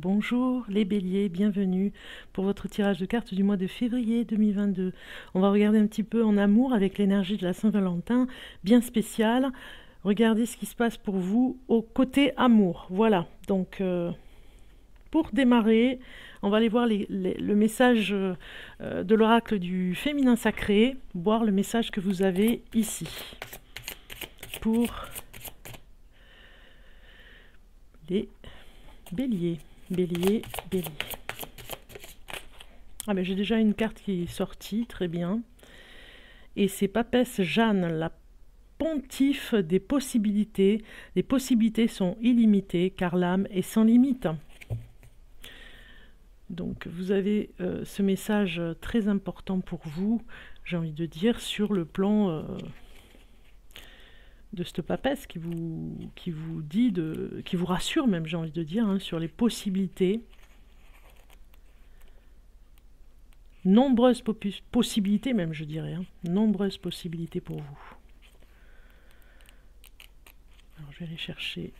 Bonjour les béliers, bienvenue pour votre tirage de cartes du mois de février 2022. On va regarder un petit peu en amour avec l'énergie de la Saint-Valentin, bien spéciale. Regardez ce qui se passe pour vous au côté amour. Voilà, donc pour démarrer, on va aller voir le message de l'oracle du féminin sacré, voir le message que vous avez ici pour les béliers. Bélier. Ah ben j'ai déjà une carte qui est sortie, très bien. Et c'est Papesse Jeanne, la pontife des possibilités. Les possibilités sont illimitées car l'âme est sans limite. Donc vous avez ce message très important pour vous, j'ai envie de dire, sur le plan de cette papesse qui vous dit, qui vous rassure même, j'ai envie de dire, hein, sur les possibilités. Nombreuses possibilités même, je dirais. Hein, nombreuses possibilités pour vous. Alors je vais aller chercher.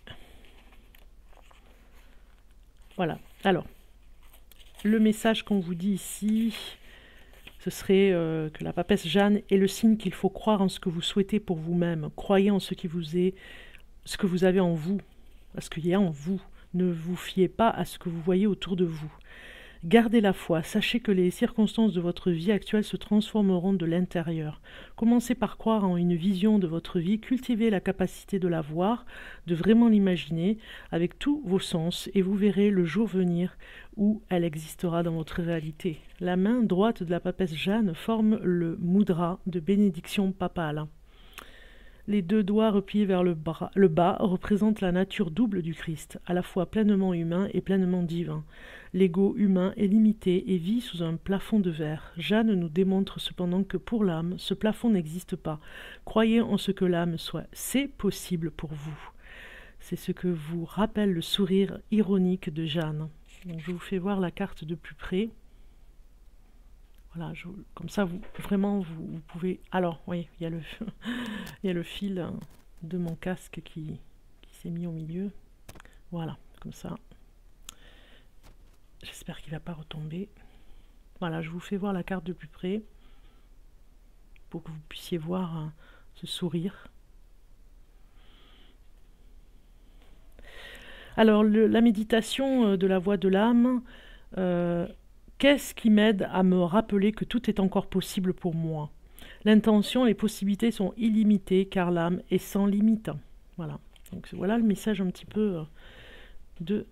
Voilà. Alors, le message qu'on vous dit ici, ce serait que la papesse Jeanne est le signe qu'il faut croire en ce que vous souhaitez pour vous-même. Croyez en ce que vous avez en vous, à ce qu'il y a en vous. Ne vous fiez pas à ce que vous voyez autour de vous. Gardez la foi, sachez que les circonstances de votre vie actuelle se transformeront de l'intérieur. Commencez par croire en une vision de votre vie, cultivez la capacité de la voir, de vraiment l'imaginer avec tous vos sens et vous verrez le jour venir où elle existera dans votre réalité. La main droite de la papesse Jeanne forme le mudra de bénédiction papale. Les deux doigts repliés vers le bas représentent la nature double du Christ, à la fois pleinement humain et pleinement divin. L'ego humain est limité et vit sous un plafond de verre. Jeanne nous démontre cependant que pour l'âme, ce plafond n'existe pas. Croyez en ce que l'âme soit. C'est possible pour vous. C'est ce que vous rappelle le sourire ironique de Jeanne. Donc, je vous fais voir la carte de plus près. Voilà, comme ça, vous pouvez... Alors, oui, il y a le fil de mon casque qui s'est mis au milieu. Voilà, comme ça. J'espère qu'il ne va pas retomber. Voilà, je vous fais voir la carte de plus près pour que vous puissiez voir ce sourire. Alors, la méditation de la voix de l'âme... qu'est-ce qui m'aide à me rappeler que tout est encore possible pour moi? L'intention, les possibilités sont illimitées car l'âme est sans limite. Voilà. Donc voilà le message un petit peu du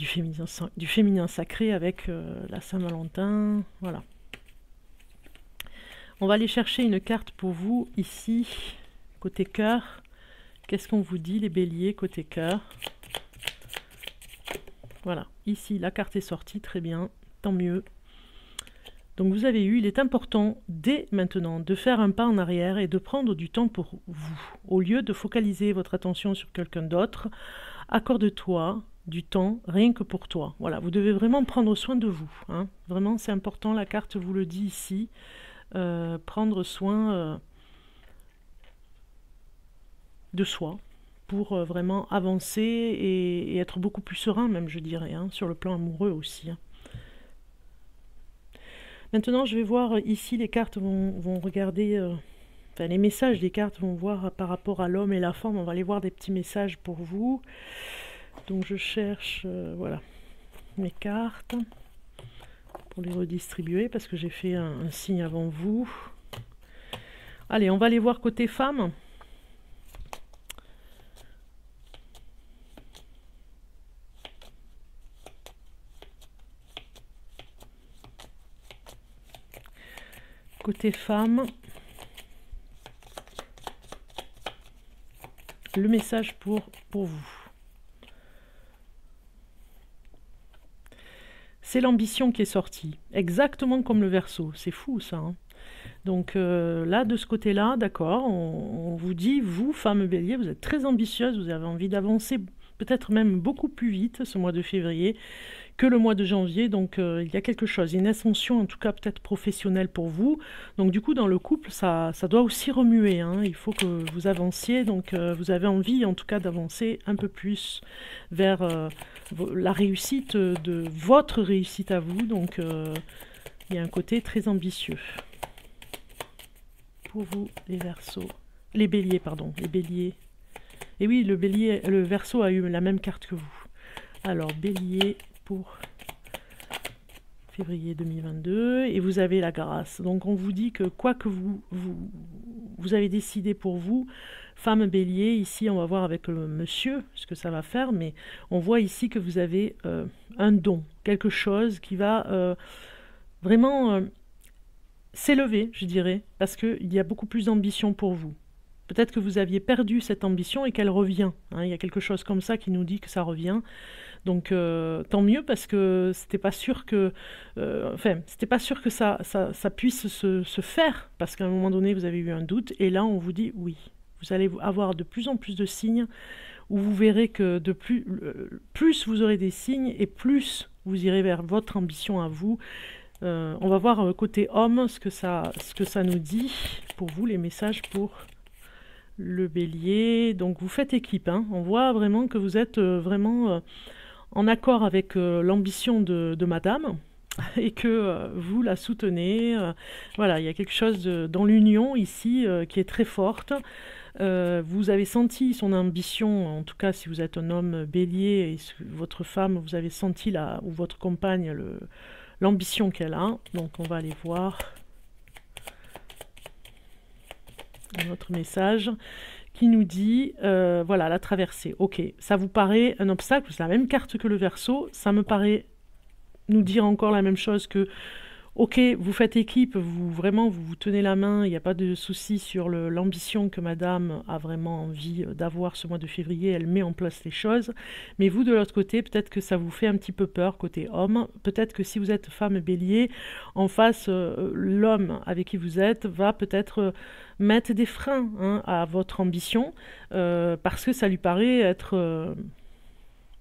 féminin sacré avec la Saint-Valentin. Voilà. On va aller chercher une carte pour vous ici, côté cœur. Qu'est-ce qu'on vous dit les béliers côté cœur? Voilà, ici la carte est sortie, très bien, tant mieux. Donc vous avez eu, il est important dès maintenant de faire un pas en arrière et de prendre du temps pour vous. Au lieu de focaliser votre attention sur quelqu'un d'autre, accorde-toi du temps rien que pour toi. Voilà, vous devez vraiment prendre soin de vous. Hein. Vraiment, c'est important, la carte vous le dit ici. Prendre soin de soi. Pour vraiment avancer et être beaucoup plus serein même, je dirais, hein, sur le plan amoureux aussi. Hein. Maintenant, je vais voir ici, les cartes vont regarder, enfin les messages des cartes vont voir par rapport à l'homme et la femme. On va aller voir des petits messages pour vous. Donc je cherche, voilà, mes cartes pour les redistribuer parce que j'ai fait un signe avant vous. Allez, on va aller voir côté femme. Côté femme, le message pour vous. C'est l'ambition qui est sortie, exactement comme le Verseau. C'est fou ça. Hein. Donc là, de ce côté-là, d'accord, on vous dit, vous, femme bélier, vous êtes très ambitieuse, vous avez envie d'avancer peut-être même beaucoup plus vite ce mois de février que le mois de janvier, donc il y a quelque chose, une ascension en tout cas peut-être professionnelle pour vous. Donc du coup dans le couple ça doit aussi remuer, hein. Il faut que vous avanciez, donc vous avez envie en tout cas d'avancer un peu plus vers la réussite de votre réussite à vous, donc il y a un côté très ambitieux. Pour vous les Verseaux, les Béliers pardon, les Béliers. Et oui, le Bélier, le Verseau a eu la même carte que vous. Alors Bélier pour février 2022 et vous avez la grâce. Donc on vous dit que quoi que vous avez décidé pour vous, femme Bélier, ici on va voir avec le monsieur ce que ça va faire, mais on voit ici que vous avez un don, quelque chose qui va vraiment s'élever, je dirais, parce qu'il y a beaucoup plus d'ambition pour vous. Peut-être que vous aviez perdu cette ambition et qu'elle revient. Hein, il y a quelque chose comme ça qui nous dit que ça revient. Donc tant mieux parce que c'était pas sûr que, c'était pas sûr que ça puisse se faire parce qu'à un moment donné vous avez eu un doute et là on vous dit oui. Vous allez avoir de plus en plus de signes où vous verrez que de plus vous aurez des signes et plus vous irez vers votre ambition à vous. On va voir côté homme ce que ça nous dit pour vous, les messages pour le Bélier. Donc vous faites équipe, hein. On voit vraiment que vous êtes vraiment en accord avec l'ambition de madame et que vous la soutenez. Voilà, il y a quelque chose dans l'union ici qui est très forte. Vous avez senti son ambition, en tout cas si vous êtes un homme Bélier et votre femme, vous avez senti ou votre compagne l'ambition qu'elle a. Donc on va aller voir un autre message qui nous dit, voilà, la traversée. Ok, ça vous paraît un obstacle, c'est la même carte que le Verseau, ça me paraît nous dire encore la même chose que, ok, vous faites équipe, vraiment vous tenez la main, il n'y a pas de souci sur l'ambition que madame a vraiment envie d'avoir ce mois de février, elle met en place les choses, mais vous de l'autre côté, peut-être que ça vous fait un petit peu peur côté homme, peut-être que si vous êtes femme Bélier, en face, l'homme avec qui vous êtes va peut-être mettre des freins, hein, à votre ambition, parce que ça lui paraît être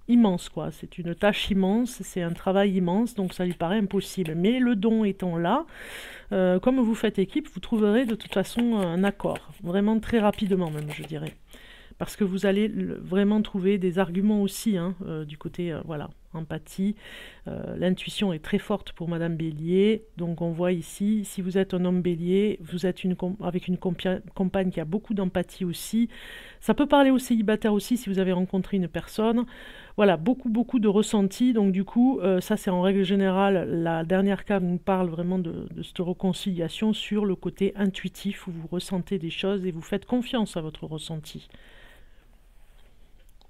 immense, quoi. C'est une tâche immense, c'est un travail immense, donc ça lui paraît impossible. Mais le don étant là, comme vous faites équipe, vous trouverez de toute façon un accord, vraiment très rapidement même, je dirais. Parce que vous allez vraiment trouver des arguments aussi, hein, du côté, voilà, empathie. L'intuition est très forte pour Madame Bélier. Donc on voit ici, si vous êtes un homme Bélier, vous êtes avec une compagne qui a beaucoup d'empathie aussi. Ça peut parler aux célibataires aussi si vous avez rencontré une personne. Voilà, beaucoup de ressentis. Donc du coup, ça c'est en règle générale, la dernière carte nous parle vraiment de cette réconciliation sur le côté intuitif où vous ressentez des choses et vous faites confiance à votre ressenti.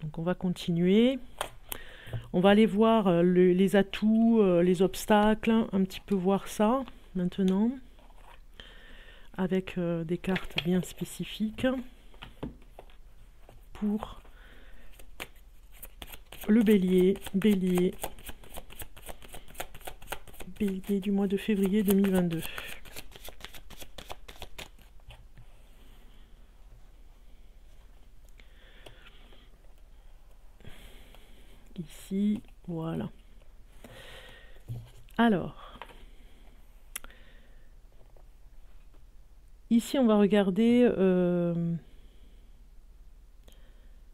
Donc on va continuer. On va aller voir les atouts, les obstacles, un petit peu voir ça maintenant, avec des cartes bien spécifiques pour le Bélier du mois de février 2022. Ici, voilà. Alors, ici on va regarder,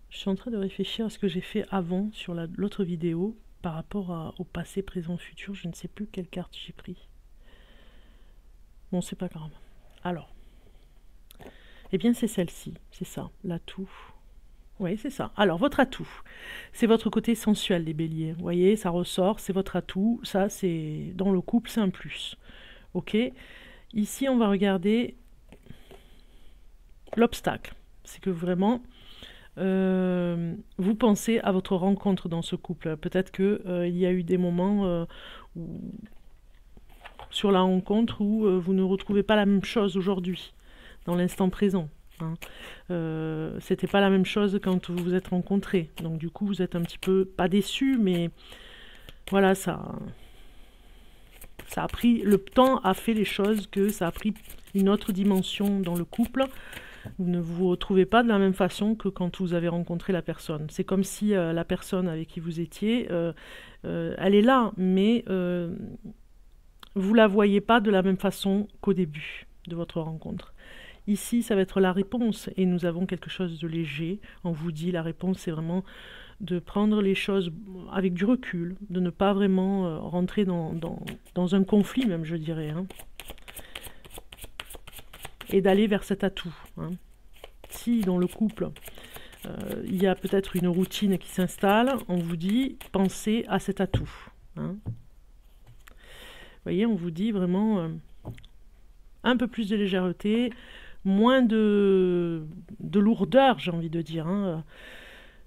je suis en train de réfléchir à ce que j'ai fait avant sur l'autre vidéo par rapport au passé, présent, futur. Je ne sais plus quelle carte j'ai pris. Bon, c'est pas grave. Alors, eh bien c'est celle-ci, c'est ça, l'atout. Oui, c'est ça. Alors, votre atout, c'est votre côté sensuel, les béliers. Vous voyez, ça ressort, c'est votre atout. Ça, c'est dans le couple, c'est un plus. Ok. Ici, on va regarder l'obstacle. C'est que vraiment, vous pensez à votre rencontre dans ce couple. Peut-être qu'il y a eu des moments sur la rencontre où vous ne retrouvez pas la même chose aujourd'hui, dans l'instant présent. Hein. C'était pas la même chose quand vous vous êtes rencontrés. Donc du coup, vous êtes un petit peu, pas déçus, mais voilà, ça a pris, le temps a fait les choses, que ça a pris une autre dimension dans le couple. Vous ne vous retrouvez pas de la même façon que quand vous avez rencontré la personne. C'est comme si la personne avec qui vous étiez, elle est là, mais vous la voyez pas de la même façon qu'au début de votre rencontre. Ici, ça va être la réponse, et nous avons quelque chose de léger. On vous dit, la réponse, c'est vraiment de prendre les choses avec du recul, de ne pas vraiment rentrer dans un conflit, même, je dirais, hein, et d'aller vers cet atout. Hein. Si dans le couple, il y a peut-être une routine qui s'installe, on vous dit, pensez à cet atout. Hein. Vous voyez, on vous dit vraiment un peu plus de légèreté, moins de lourdeur, j'ai envie de dire. Hein.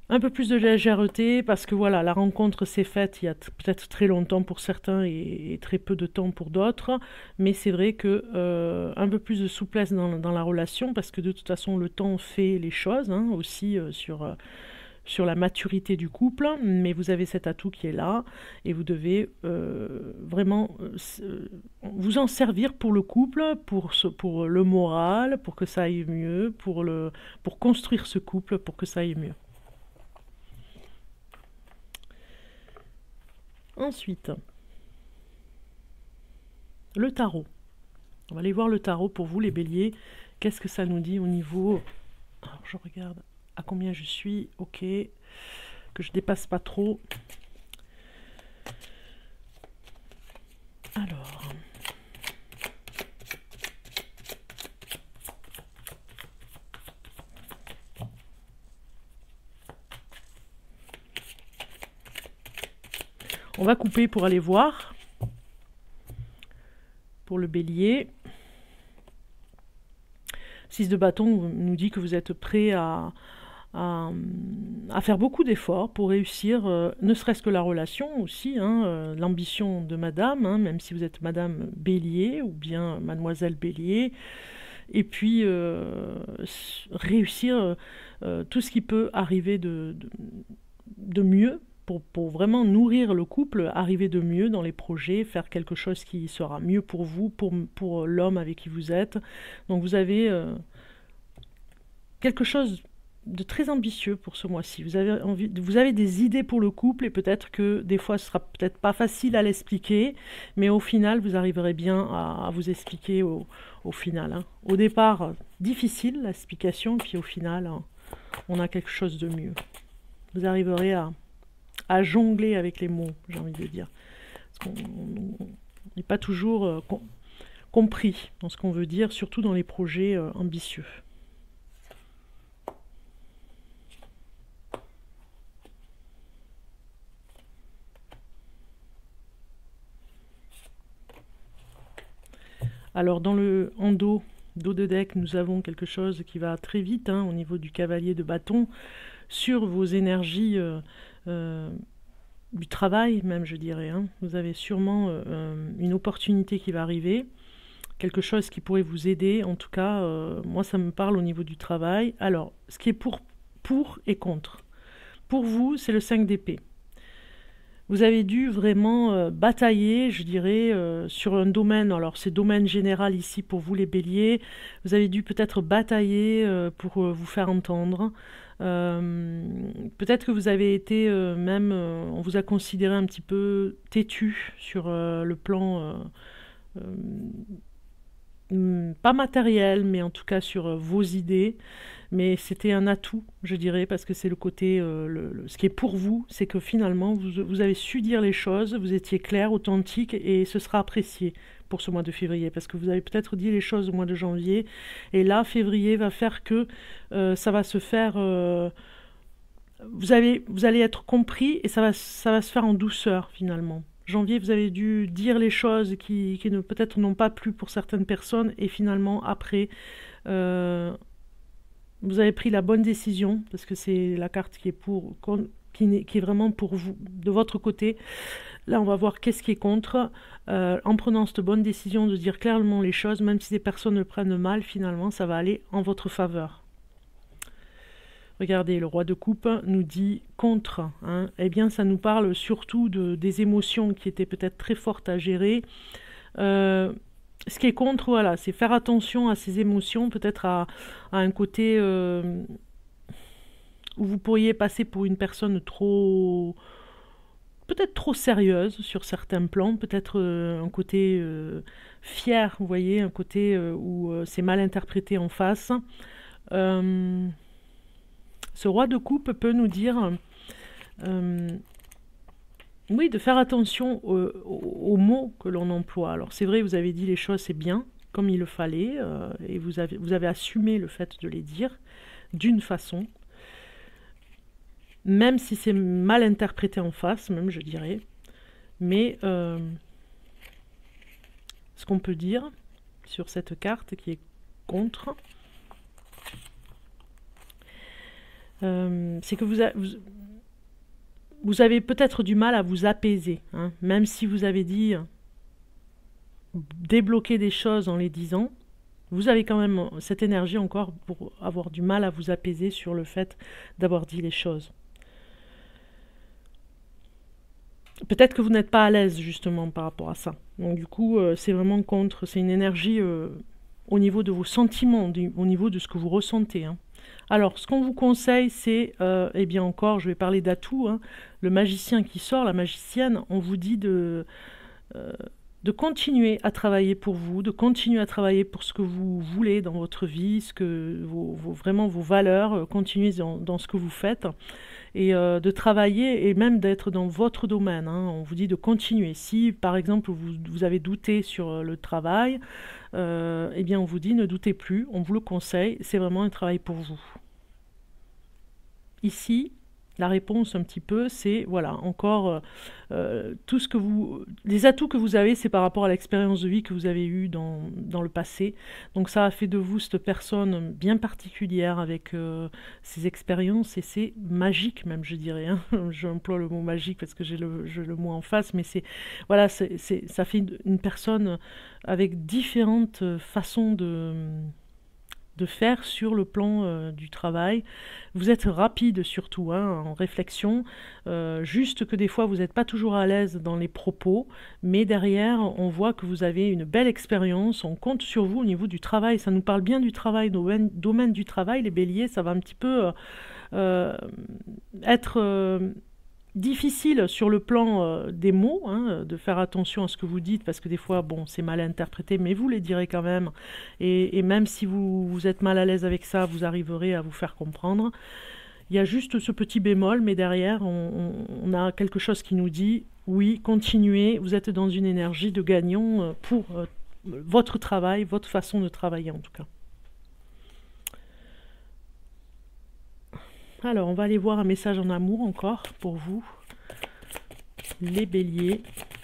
Un peu plus de légèreté, parce que voilà, la rencontre s'est faite il y a peut-être très longtemps pour certains et très peu de temps pour d'autres, mais c'est vrai que un peu plus de souplesse dans la relation, parce que de toute façon le temps fait les choses, hein, aussi sur la maturité du couple, mais vous avez cet atout qui est là, et vous devez vraiment vous en servir pour le couple, pour le moral, pour que ça aille mieux, pour construire ce couple, pour que ça aille mieux. Ensuite, le tarot. On va aller voir le tarot pour vous, les béliers. Qu'est-ce que ça nous dit au niveau... Alors, je regarde à combien je suis. Ok. Que je dépasse pas trop. Alors... On va couper pour aller voir. Pour le bélier. 6 de bâton nous dit que vous êtes prêt à faire beaucoup d'efforts pour réussir, ne serait-ce que la relation aussi, hein, l'ambition de madame, hein, même si vous êtes madame Bélier ou bien mademoiselle Bélier, et puis réussir tout ce qui peut arriver de mieux, pour vraiment nourrir le couple, arriver de mieux dans les projets, faire quelque chose qui sera mieux pour vous, pour l'homme avec qui vous êtes. Donc vous avez quelque chose de très ambitieux pour ce mois-ci. Vous avez des idées pour le couple, et peut-être que des fois ce sera peut-être pas facile à l'expliquer, mais au final vous arriverez bien à vous expliquer au final. Hein. Au départ, difficile l'explication, puis au final, on a quelque chose de mieux. Vous arriverez à jongler avec les mots, j'ai envie de dire. Parce qu'on n'est pas toujours compris dans ce qu'on veut dire, surtout dans les projets ambitieux. Alors en dos de deck, nous avons quelque chose qui va très vite, hein, au niveau du cavalier de bâton, sur vos énergies du travail même, je dirais. Hein. Vous avez sûrement une opportunité qui va arriver, quelque chose qui pourrait vous aider. En tout cas, moi ça me parle au niveau du travail. Alors, ce qui est pour et contre. Pour vous, c'est le 5 d'épée. Vous avez dû vraiment batailler, je dirais, sur un domaine. Alors, c'est domaine général ici pour vous, les béliers. Vous avez dû peut-être batailler pour vous faire entendre. Peut-être que vous avez été même, on vous a considéré un petit peu têtu sur le plan, pas matériel, mais en tout cas sur vos idées. Mais c'était un atout, je dirais, parce que c'est le côté, ce qui est pour vous, c'est que finalement, vous avez su dire les choses, vous étiez clair, authentique, et ce sera apprécié pour ce mois de février, parce que vous avez peut-être dit les choses au mois de janvier, et là, février va faire que ça va se faire... vous allez être compris, et ça va se faire en douceur, finalement. Janvier, vous avez dû dire les choses qui peut-être n'ont pas plu pour certaines personnes, et finalement, après... vous avez pris la bonne décision, parce que c'est la carte qui est vraiment pour vous, de votre côté. Là, on va voir qu'est-ce qui est contre. En prenant cette bonne décision de dire clairement les choses, même si des personnes le prennent mal, finalement, ça va aller en votre faveur. Regardez, le roi de coupe nous dit contre. Hein. Eh bien, ça nous parle surtout des émotions qui étaient peut-être très fortes à gérer. Ce qui est contre, voilà, c'est faire attention à ses émotions, peut-être à un côté où vous pourriez passer pour une personne trop, peut-être trop sérieuse sur certains plans, peut-être un côté fier, vous voyez, un côté où c'est mal interprété en face. Euh, Ce roi de coupe peut nous dire, euh, oui, de faire attention aux mots que l'on emploie. Alors c'est vrai, vous avez dit les choses, c'est bien, comme il le fallait, et vous avez assumé le fait de les dire d'une façon, même si c'est mal interprété en face, même je dirais. Mais ce qu'on peut dire sur cette carte qui est contre, c'est que vous avez peut-être du mal à vous apaiser, hein, même si vous avez dit débloquer des choses en les disant, vous avez quand même cette énergie encore pour avoir du mal à vous apaiser sur le fait d'avoir dit les choses. Peut-être que vous n'êtes pas à l'aise justement par rapport à ça. Donc du coup, c'est vraiment contre, c'est une énergie au niveau de vos sentiments, au niveau de ce que vous ressentez. Hein. Alors, ce qu'on vous conseille, c'est, eh bien encore, je vais parler d'atout, hein, le magicien qui sort, la magicienne, on vous dit de continuer à travailler pour vous, de continuer à travailler pour ce que vous voulez dans votre vie, ce que vraiment vos valeurs, continuez dans ce que vous faites, et de travailler et même d'être dans votre domaine. Hein. On vous dit de continuer. Si, par exemple, vous avez douté sur le travail, eh bien, on vous dit ne doutez plus, on vous le conseille, c'est vraiment un travail pour vous. Ici, la réponse un petit peu, c'est voilà, encore tout ce que les atouts que vous avez, c'est par rapport à l'expérience de vie que vous avez eue dans le passé. Donc ça a fait de vous cette personne bien particulière avec ces expériences et c'est magique même, je dirais. Hein. J'emploie le mot magique parce que j'ai le mot en face, mais c'est voilà, ça fait une personne avec différentes façons de faire sur le plan du travail. Vous êtes rapide surtout hein, en réflexion, juste que des fois vous n'êtes pas toujours à l'aise dans les propos, mais derrière on voit que vous avez une belle expérience, on compte sur vous au niveau du travail, ça nous parle bien du travail, domaine du travail, les béliers, ça va un petit peu être difficile sur le plan des mots, hein, de faire attention à ce que vous dites, parce que des fois, bon, c'est mal interprété, mais vous les direz quand même. Et même si vous êtes mal à l'aise avec ça, vous arriverez à vous faire comprendre. Il y a juste ce petit bémol, mais derrière, on a quelque chose qui nous dit, oui, continuez, vous êtes dans une énergie de gagnant pour votre travail, votre façon de travailler en tout cas. Alors, on va aller voir un message en amour encore pour vous, les béliers.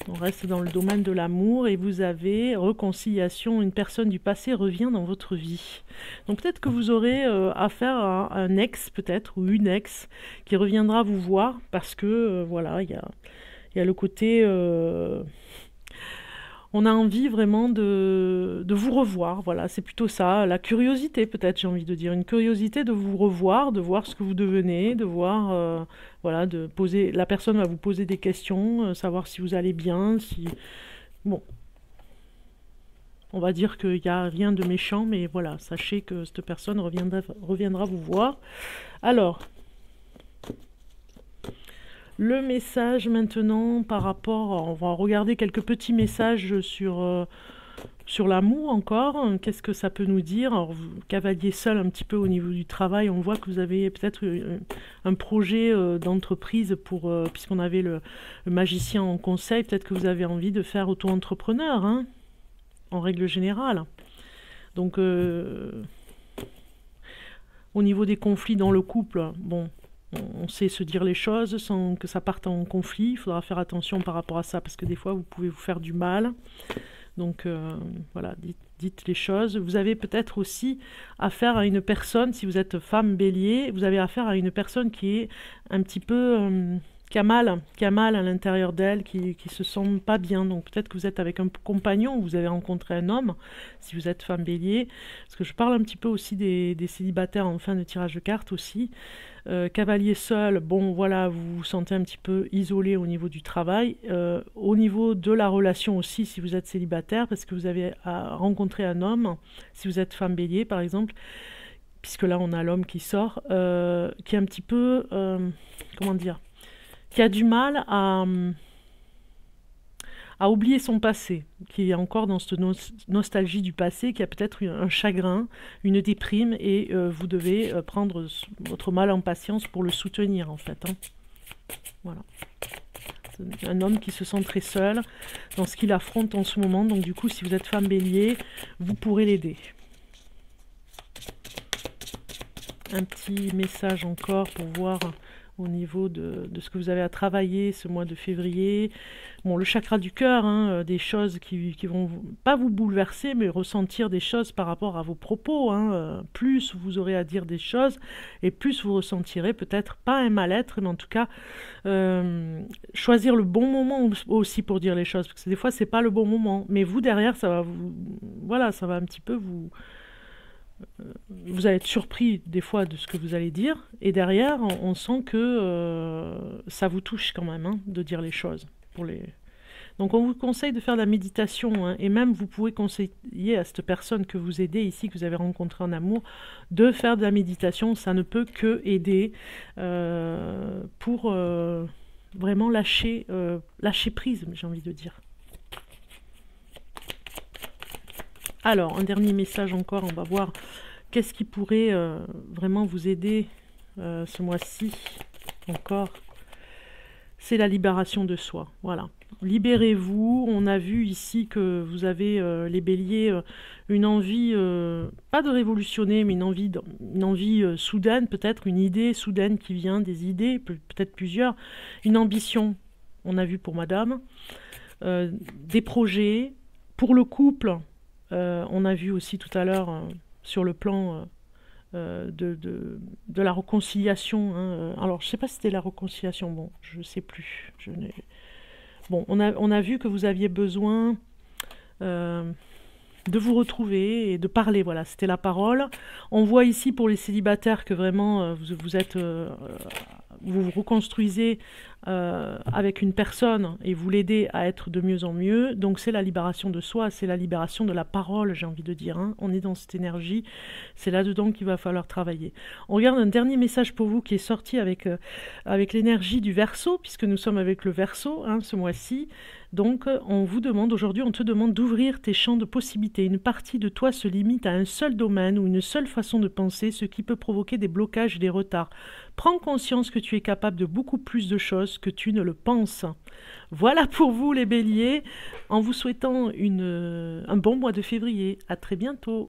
On reste dans le domaine de l'amour et vous avez réconciliation, une personne du passé revient dans votre vie. Donc peut-être que vous aurez affaire à un ex peut-être ou une ex qui reviendra vous voir parce que voilà, il y a le côté... on a envie vraiment de vous revoir, voilà, c'est plutôt ça, la curiosité peut-être, j'ai envie de dire, une curiosité de vous revoir, de voir ce que vous devenez, de voir, voilà, la personne va vous poser des questions, savoir si vous allez bien, si... Bon, on va dire qu'il n'y a rien de méchant, mais voilà, sachez que cette personne reviendra vous voir. Alors... Le message maintenant par rapport, on va regarder quelques petits messages sur l'amour encore. Qu'est-ce que ça peut nous dire? Alors, vous cavaliez seul un petit peu au niveau du travail. On voit que vous avez peut-être un projet d'entreprise puisqu'on avait le magicien en conseil. Peut-être que vous avez envie de faire auto-entrepreneur, hein, en règle générale. Donc, au niveau des conflits dans le couple, bon... On sait se dire les choses sans que ça parte en conflit. Il faudra faire attention par rapport à ça parce que des fois, vous pouvez vous faire du mal. Donc, voilà, dites les choses. Vous avez peut-être aussi affaire à une personne, si vous êtes femme bélier, vous avez affaire à une personne qui est un petit peu qui a mal à l'intérieur d'elle, qui se sent pas bien. Donc peut-être que vous êtes avec un compagnon, vous avez rencontré un homme, si vous êtes femme bélier, parce que je parle un petit peu aussi des célibataires en fin de tirage de cartes aussi. Cavalier seul, bon voilà, vous vous sentez un petit peu isolé au niveau du travail, au niveau de la relation aussi si vous êtes célibataire, parce que vous avez rencontré un homme, si vous êtes femme bélier par exemple, puisque là on a l'homme qui sort, qui est un petit peu, comment dire, qui a du mal à oublier son passé, qui est encore dans cette nostalgie du passé, qui a peut-être un chagrin, une déprime, et vous devez prendre votre mal en patience pour le soutenir, en fait. Hein. Voilà. C'est un homme qui se sent très seul dans ce qu'il affronte en ce moment, donc du coup, si vous êtes femme bélier, vous pourrez l'aider. Un petit message encore pour voir au niveau de ce que vous avez à travailler ce mois de février. Bon, le chakra du cœur, hein, des choses qui vont pas vous bouleverser, mais ressentir des choses par rapport à vos propos. Hein, plus vous aurez à dire des choses, et plus vous ressentirez peut-être pas un mal-être, mais en tout cas choisir le bon moment aussi pour dire les choses, parce que des fois c'est pas le bon moment, mais vous derrière ça va vous, voilà, ça va un petit peu vous allez être surpris des fois de ce que vous allez dire, et derrière on sent que ça vous touche quand même, hein, de dire les choses. Donc on vous conseille de faire de la méditation, hein, et même vous pouvez conseiller à cette personne que vous aidez ici, que vous avez rencontrée en amour, de faire de la méditation. Ça ne peut que aider pour vraiment lâcher prise, j'ai envie de dire. Alors, un dernier message encore, on va voir qu'est-ce qui pourrait vraiment vous aider ce mois-ci encore. C'est la libération de soi, voilà. Libérez-vous. On a vu ici que vous avez, les béliers, une envie, pas de révolutionner, mais une envie soudaine, peut-être une idée soudaine qui vient, des idées, peut-être plusieurs, une ambition, on a vu pour madame, des projets, pour le couple. On a vu aussi tout à l'heure sur le plan de la réconciliation. Hein. Alors, je ne sais pas si c'était la réconciliation, bon, je ne sais plus. Bon, on a vu que vous aviez besoin de vous retrouver et de parler, voilà, c'était la parole. On voit ici pour les célibataires que vraiment vous vous reconstruisez avec une personne et vous l'aidez à être de mieux en mieux. Donc c'est la libération de soi, c'est la libération de la parole, j'ai envie de dire. Hein. On est dans cette énergie, c'est là-dedans qu'il va falloir travailler. On regarde un dernier message pour vous qui est sorti avec l'énergie du Verseau, puisque nous sommes avec le Verseau, hein, ce mois-ci. Donc on te demande d'ouvrir tes champs de possibilités. Une partie de toi se limite à un seul domaine ou une seule façon de penser, ce qui peut provoquer des blocages et des retards. Prends conscience que tu es capable de beaucoup plus de choses que tu ne le penses. Voilà pour vous les béliers, en vous souhaitant un bon mois de février. À très bientôt.